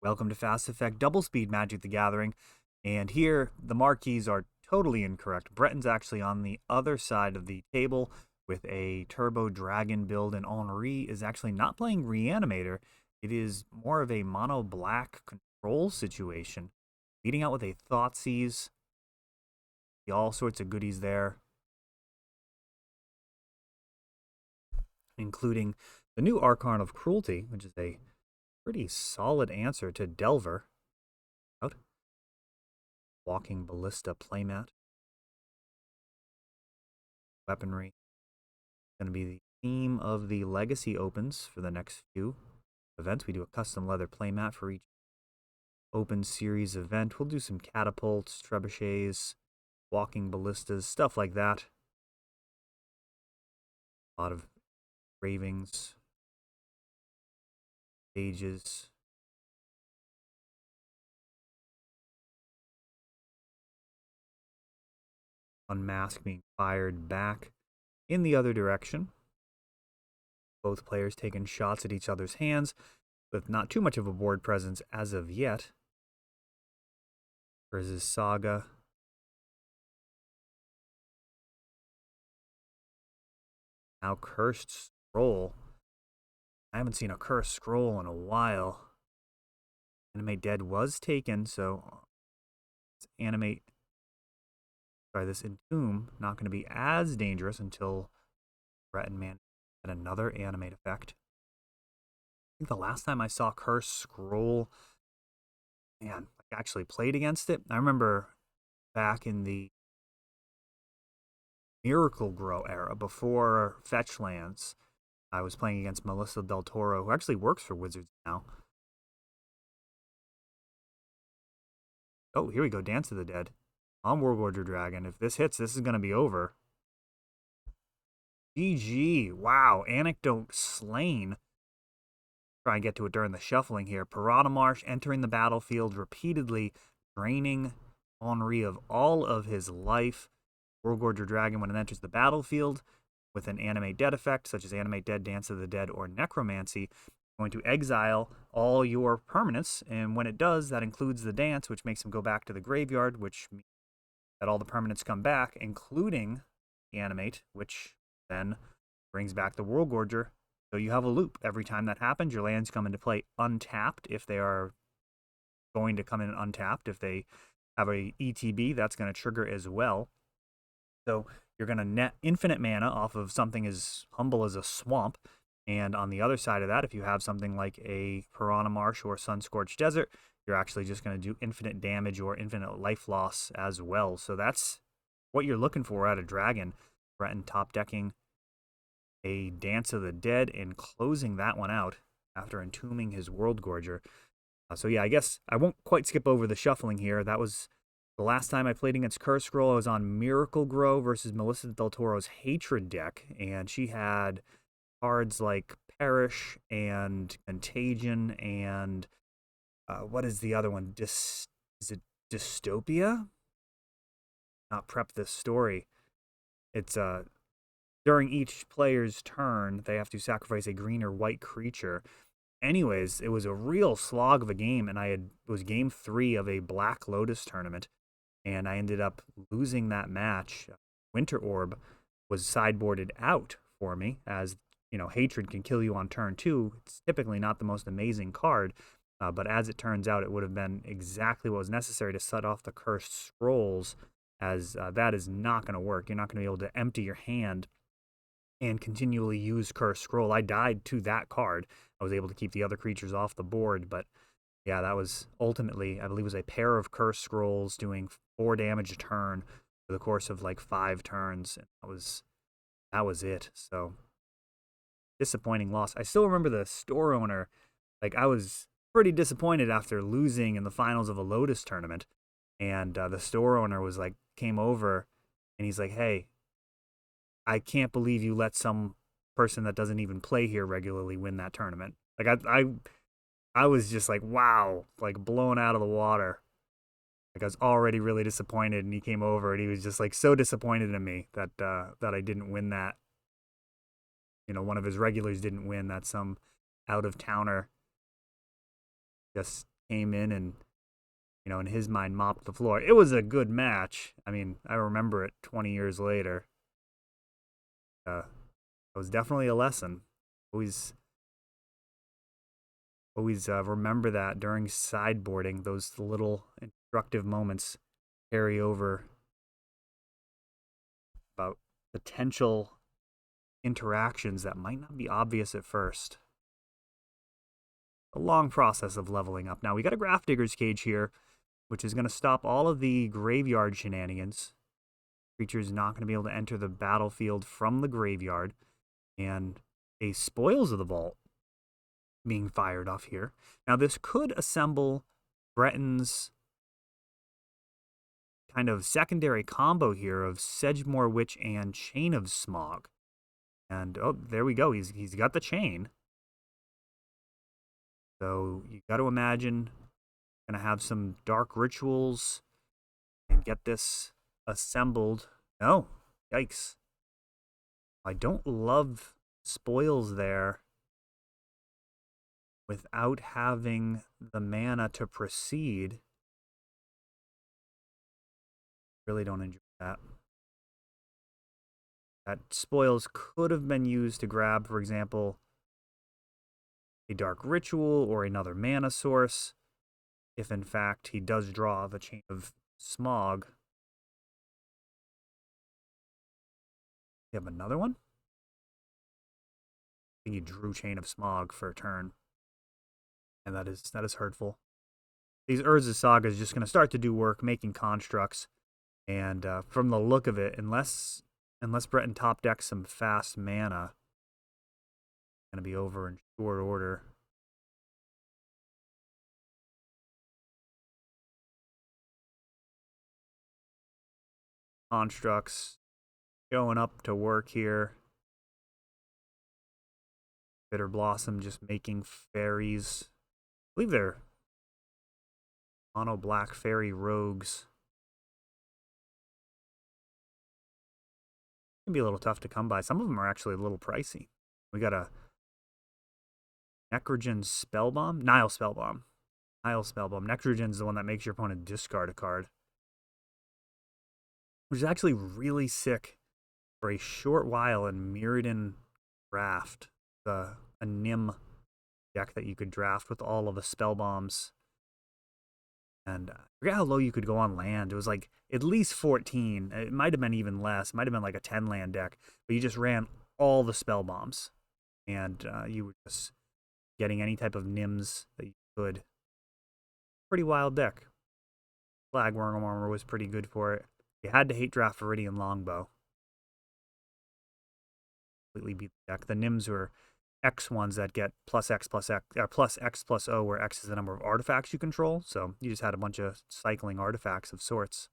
Welcome to Fast Effect Double Speed Magic the Gathering. And here, the marquees are totally incorrect. Breton's actually on the other side of the table with a Turbo Dragon build, and Henri is actually not playing Reanimator. It is more of a mono black control situation. Leading out with a Thoughtseize. All sorts of goodies there, including the new Archon of Cruelty, which is a pretty solid answer to Delver. Out. Walking Ballista playmat. Weaponry. Going to be the theme of the Legacy Opens for the next few events. We do a custom leather playmat for each Open Series event. We'll do some catapults, trebuchets, walking ballistas, stuff like that. A lot of ravings, stages. Unmask being fired back in the other direction. Both players taking shots at each other's hands with not too much of a board presence as of yet. Versus Saga. Now Cursed Scroll. I haven't seen a Cursed Scroll in a while. Animate Dead was taken, so animate. Sorry, this Entomb not going to be as dangerous until Breton Man had another animate effect. I think the last time I saw Cursed Scroll, man, I actually played against it. I remember back in the Miracle Grow era, before Fetch Lands, I was playing against Melissa Del Toro, who actually works for Wizards now. Oh, here we go, Dance of the Dead. On Wargorger Dragon. If this hits, this is going to be over. GG. Wow. Anecdote slain. Try and get to it during the shuffling here. Piranha Marsh entering the battlefield repeatedly, draining Henri of all of his life. Wargorger Dragon, when it enters the battlefield with an Animate Dead effect, such as Animate Dead, Dance of the Dead, or Necromancy, going to exile all your permanents, and when it does, that includes the dance, which makes him go back to the graveyard, which means that all the permanents come back, including the animate, which then brings back the Wargorger. So you have a loop. Every time that happens, your lands come into play untapped if they are going to come in untapped. If they have a ETB, that's going to trigger as well. So you're going to net infinite mana off of something as humble as a swamp. And on the other side of that, if you have something like a Piranha Marsh or Sun-Scorched Desert, you're actually just going to do infinite damage or infinite life loss as well. So that's what you're looking for out of Dragon. Breton top decking a Dance of the Dead and closing that one out after entombing his Worldgorger. So yeah, I guess I won't quite skip over the shuffling here. That was the last time I played against Cursed Scroll. I was on Miracle Grow versus Melissa Del Toro's Hatred deck, and she had cards like Perish and Contagion and what is the other one? Is it Dystopia? Not Prep This Story. It's during each player's turn, they have to sacrifice a green or white creature. Anyways, it was a real slog of a game, and it was game 3 of a Black Lotus tournament, and I ended up losing that match. Winter Orb was sideboarded out for me, as you know, Hatred can kill you on turn 2. It's typically not the most amazing card, but as it turns out, it would have been exactly what was necessary to set off the Cursed Scrolls, as that is not going to work. You're not going to be able to empty your hand and continually use Cursed Scroll. I died to that card. I was able to keep the other creatures off the board, but yeah, that was ultimately, I believe it was a pair of Cursed Scrolls doing 4 damage a turn for the course of like 5 turns. And that was it. So disappointing loss. I still remember the store owner. Like, I was pretty disappointed after losing in the finals of a Lotus tournament. And the store owner was like, came over and he's like, hey, I can't believe you let some person that doesn't even play here regularly win that tournament. Like, I was just like, wow, like blown out of the water. Like, I was already really disappointed, and he came over and he was just like so disappointed in me that that I didn't win that. You know, one of his regulars didn't win. That some out of towner just came in and, in his mind mopped the floor. It was a good match. I mean, I remember it 20 years later. It was definitely a lesson. Always remember that during sideboarding, those little instructive moments carry over about potential interactions that might not be obvious at first. A long process of leveling up. Now, we got a Grafdigger's Cage here, which is going to stop all of the graveyard shenanigans. Creature's not going to be able to enter the battlefield from the graveyard. And a Spoils of the Vault being fired off here. Now, this could assemble Breton's kind of secondary combo here of Sedgemoor Witch and Chain of Smog. And, oh, there we go. He's got the chain. So you got to imagine going to have some dark rituals and get this assembled. No, yikes. I don't love spoils there without having the mana to proceed. Really don't enjoy that. That spoils could have been used to grab, for example, a dark ritual or another mana source, if in fact he does draw the Chain of Smog. You have another one? I think he drew Chain of Smog for a turn. And that is hurtful. These Urza Saga is just going to start to do work, making constructs. And from the look of it, unless Breton top decks some fast mana, it's going to be over in short order. Constructs showing up to work here. Bitter Blossom just making fairies. I believe they're mono black fairy rogues. Can be a little tough to come by. Some of them are actually a little pricey. We got a Necrogen Spellbomb? Nile Spellbomb. Necrogen's the one that makes your opponent discard a card. Which is actually really sick for a short while in Mirrodin Draft. A Nim deck that you could draft with all of the spell bombs. And I forget how low you could go on land. It was like at least 14. It might have been even less. It might have been like a 10 land deck. But you just ran all the spell bombs. And you were just getting any type of Nims that you could. Pretty wild deck. Flagworm Armor was pretty good for it. You had to hate draft Viridian Longbow. Completely beat the deck. The Nims were X ones that get plus X plus X, or plus X plus O, where X is the number of artifacts you control. So you just had a bunch of cycling artifacts of sorts.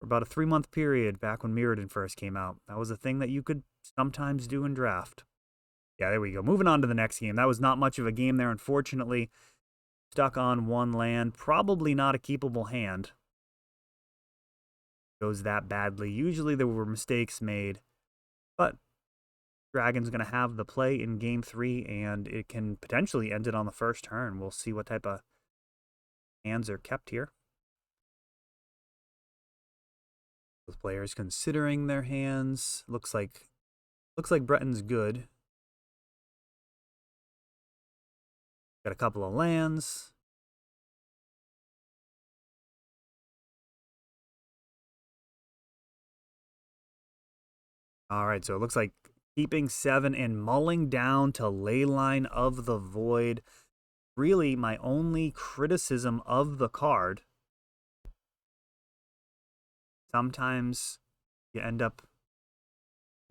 For about a 3-month period back when Mirrodin first came out, that was a thing that you could sometimes do in draft. Yeah, there we go. Moving on to the next game. That was not much of a game there, unfortunately. Stuck on one land. Probably not a keepable hand. Goes that badly. Usually there were mistakes made. But Dragon's going to have the play in Game 3, and it can potentially end it on the first turn. We'll see what type of hands are kept here. Both players considering their hands. Looks like Breton's good. Got a couple of lands. All right, so it looks like keeping 7 and mulling down to Leyline of the Void. Really, my only criticism of the card. Sometimes you end up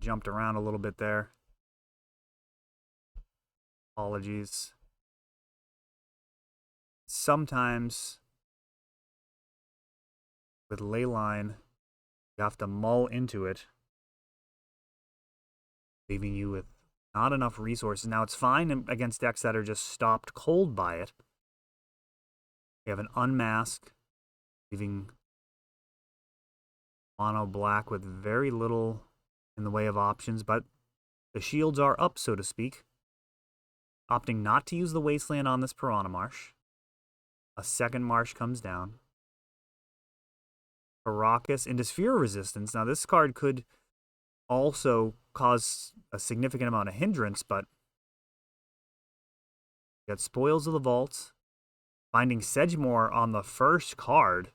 jumped around a little bit there. Apologies. Sometimes with Leyline, you have to mull into it, leaving you with not enough resources. Now, it's fine against decks that are just stopped cold by it. You have an Unmask, leaving mono black with very little in the way of options, but the shields are up, so to speak. opting not to use the Wasteland on this Piranha Marsh. A second Marsh comes down. Karakas into Sphere Resistance. Now, this card could also cause a significant amount of hindrance, but you got Spoils of the Vault. Finding Sedgemoor on the first card.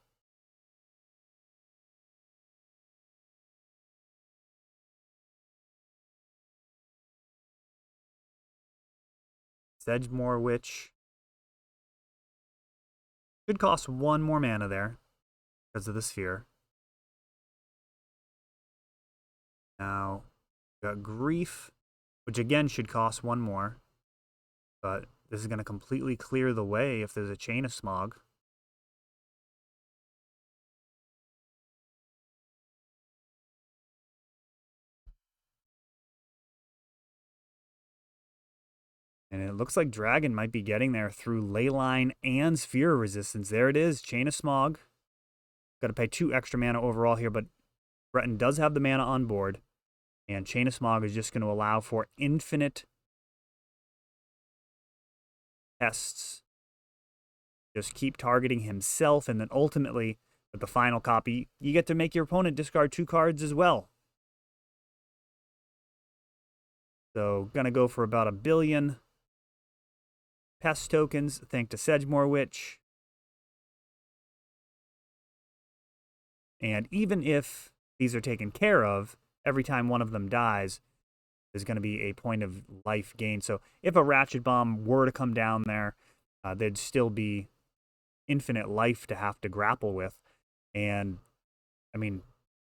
Sedgemoor Witch. Could cost one more mana there because of the sphere. Now, we got Grief, which again should cost one more. But this is going to completely clear the way if there's a Chain of Smog. And it looks like Dragon might be getting there through Leyline and Sphere Resistance. There it is, Chain of Smog. Got to pay 2 extra mana overall here, but Breton does have the mana on board. And Chain of Smog is just going to allow for infinite tests. Just keep targeting himself, and then ultimately, with the final copy, you get to make your opponent discard 2 cards as well. So, gonna go for about 1 billion pest tokens, thanks to Sedgemoor Witch. And even if these are taken care of, every time one of them dies, there's going to be a point of life gain. So if a Ratchet Bomb were to come down there, there'd still be infinite life to have to grapple with. And, I mean,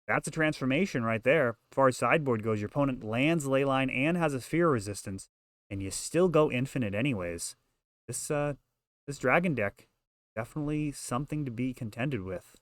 that's a transformation right there. As far as sideboard goes, your opponent lands Leyline and has a Sphere Resistance, and you still go infinite anyways. This Dragon deck, definitely something to be contended with.